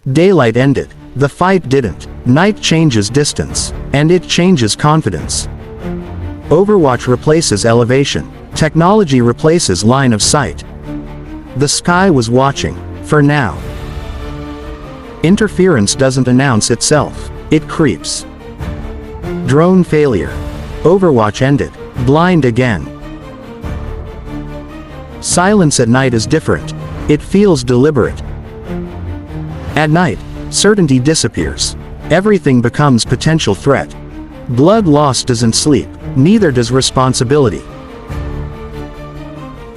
Daylight ended. The fight didn't. Night changes distance. And it changes confidence. Overwatch replaces elevation. Technology replaces line of sight. The sky was watching. For now. Interference doesn't announce itself. It creeps. Drone failure. Overwatch ended. Blind again. Silence at night is different. It feels deliberate. At night, certainty disappears. Everything becomes potential threat. Blood loss doesn't sleep, neither does responsibility.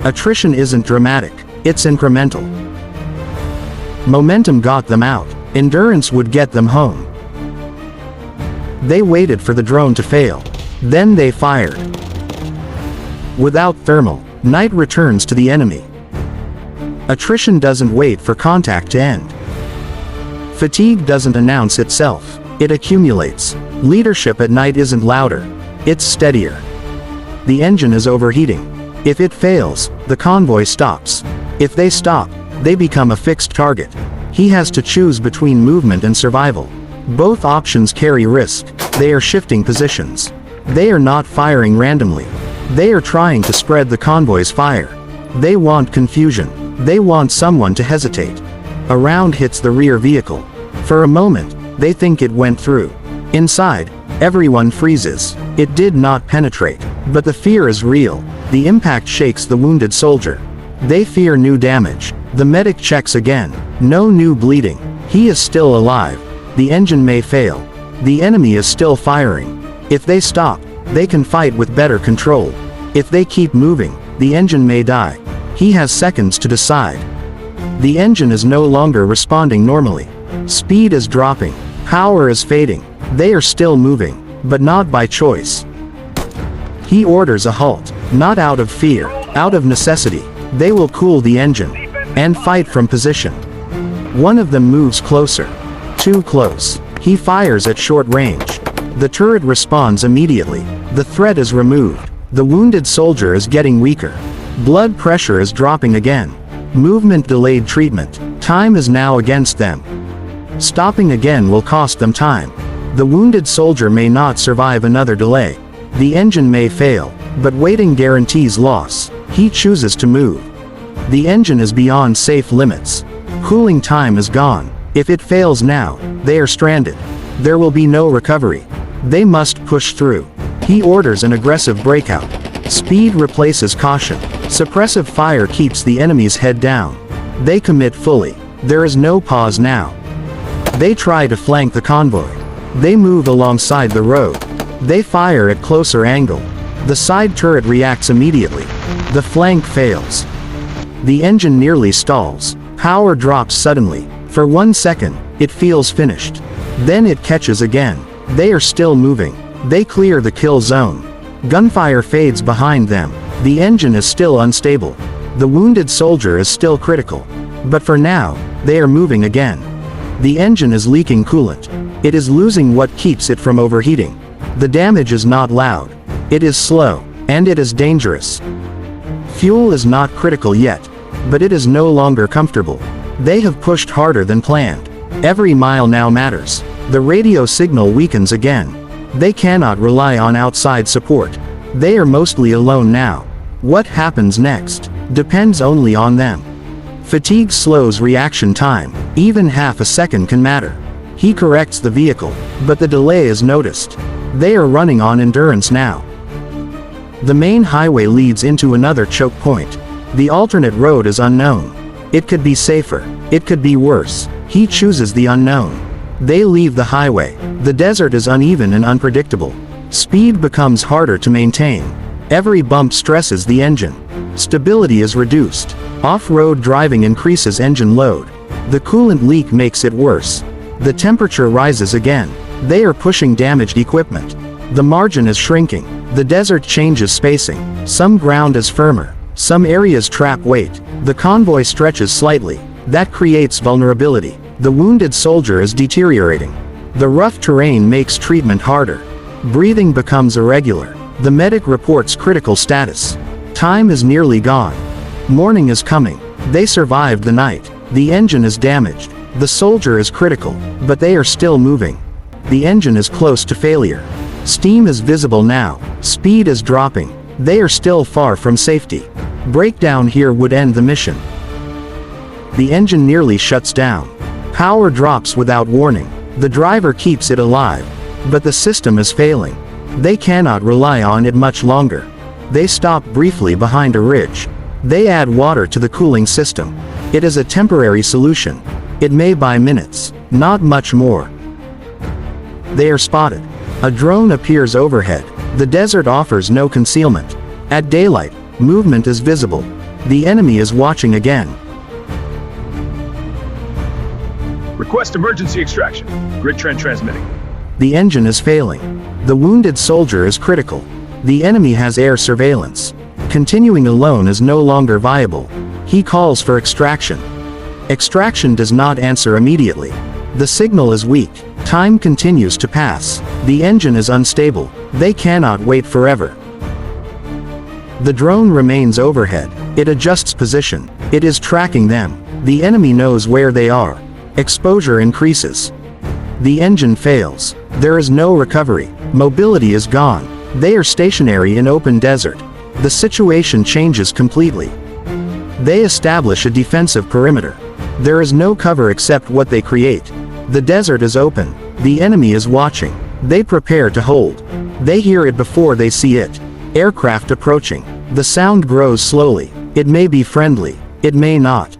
Attrition isn't dramatic, it's incremental. Momentum got them out, endurance would get them home. They waited for the drone to fail. Then they fired. Without thermal, night returns to the enemy. Attrition doesn't wait for contact to end. Fatigue doesn't announce itself. It accumulates. Leadership at night isn't louder. It's steadier. The engine is overheating. If it fails, the convoy stops. If they stop, they become a fixed target. He has to choose between movement and survival. Both options carry risk. They are shifting positions. They are not firing randomly. They are trying to spread the convoy's fire. They want confusion. They want someone to hesitate. A round hits the rear vehicle. For a moment, they think it went through. Inside, everyone freezes. It did not penetrate. But the fear is real. The impact shakes the wounded soldier. They fear new damage. The medic checks again. No new bleeding. He is still alive. The engine may fail. The enemy is still firing. If they stop, they can fight with better control. If they keep moving, the engine may die. He has seconds to decide. The engine is no longer responding normally. Speed is dropping. Power is fading. They are still moving, but not by choice. He orders a halt, not out of fear, out of necessity. They will cool the engine and fight from position. One of them moves closer. Too close. He fires at short range. The turret responds immediately. The threat is removed. The wounded soldier is getting weaker. Blood pressure is dropping again. Movement delayed treatment. Time is now against them. Stopping again will cost them time. The wounded soldier may not survive another delay. The engine may fail, but waiting guarantees loss. He chooses to move. The engine is beyond safe limits. Cooling time is gone. If it fails now, they are stranded. There will be no recovery. They must push through. He orders an aggressive breakout. Speed replaces caution. Suppressive fire keeps the enemy's head down. They commit fully. There is no pause now. They try to flank the convoy. They move alongside the road. They fire at closer angle. The side turret reacts immediately. The flank fails. The engine nearly stalls. Power drops suddenly. For 1 second, it feels finished. Then it catches again. They are still moving. They clear the kill zone. Gunfire fades behind them. The engine is still unstable. The wounded soldier is still critical. But for now, they are moving again. The engine is leaking coolant. It is losing what keeps it from overheating. The damage is not loud. It is slow, and it is dangerous. Fuel is not critical yet, but it is no longer comfortable. They have pushed harder than planned. Every mile now matters. The radio signal weakens again. They cannot rely on outside support. They are mostly alone now. What happens next depends only on them. Fatigue slows reaction time. Even half a second can matter. He corrects the vehicle, but the delay is noticed. They are running on endurance now. The main highway leads into another choke point. The alternate road is unknown. It could be safer. It could be worse. He chooses the unknown. They leave the highway. The desert is uneven and unpredictable. Speed becomes harder to maintain. Every bump stresses the engine. Stability is reduced. Off-road driving increases engine load. The coolant leak makes it worse. The temperature rises again. They are pushing damaged equipment. The margin is shrinking. The desert changes spacing. Some ground is firmer. Some areas trap weight. The convoy stretches slightly. That creates vulnerability. The wounded soldier is deteriorating. The rough terrain makes treatment harder. Breathing becomes irregular. The medic reports critical status. Time is nearly gone. Morning is coming. They survived the night. The engine is damaged. The soldier is critical, but they are still moving. The engine is close to failure. Steam is visible now. Speed is dropping. They are still far from safety. Breakdown here would end the mission. The engine nearly shuts down. Power drops without warning. The driver keeps it alive, but the system is failing. They cannot rely on it much longer. They stop briefly behind a ridge. They add water to the cooling system. It is a temporary solution. It may buy minutes, not much more. They are spotted. A drone appears overhead. The desert offers no concealment. At daylight, movement is visible. The enemy is watching again. Request emergency extraction. Grid trend transmitting. The engine is failing. The wounded soldier is critical. The enemy has air surveillance. Continuing alone is no longer viable. He calls for extraction. Extraction does not answer immediately. The signal is weak. Time continues to pass. The engine is unstable. They cannot wait forever. The drone remains overhead. It adjusts position. It is tracking them. The enemy knows where they are. Exposure increases. The engine fails. There is no recovery. Mobility is gone. They are stationary in open desert. The situation changes completely. They establish a defensive perimeter. There is no cover except what they create. The desert is open. The enemy is watching. They prepare to hold. They hear it before they see it. Aircraft approaching. The sound grows slowly. It may be friendly. It may not.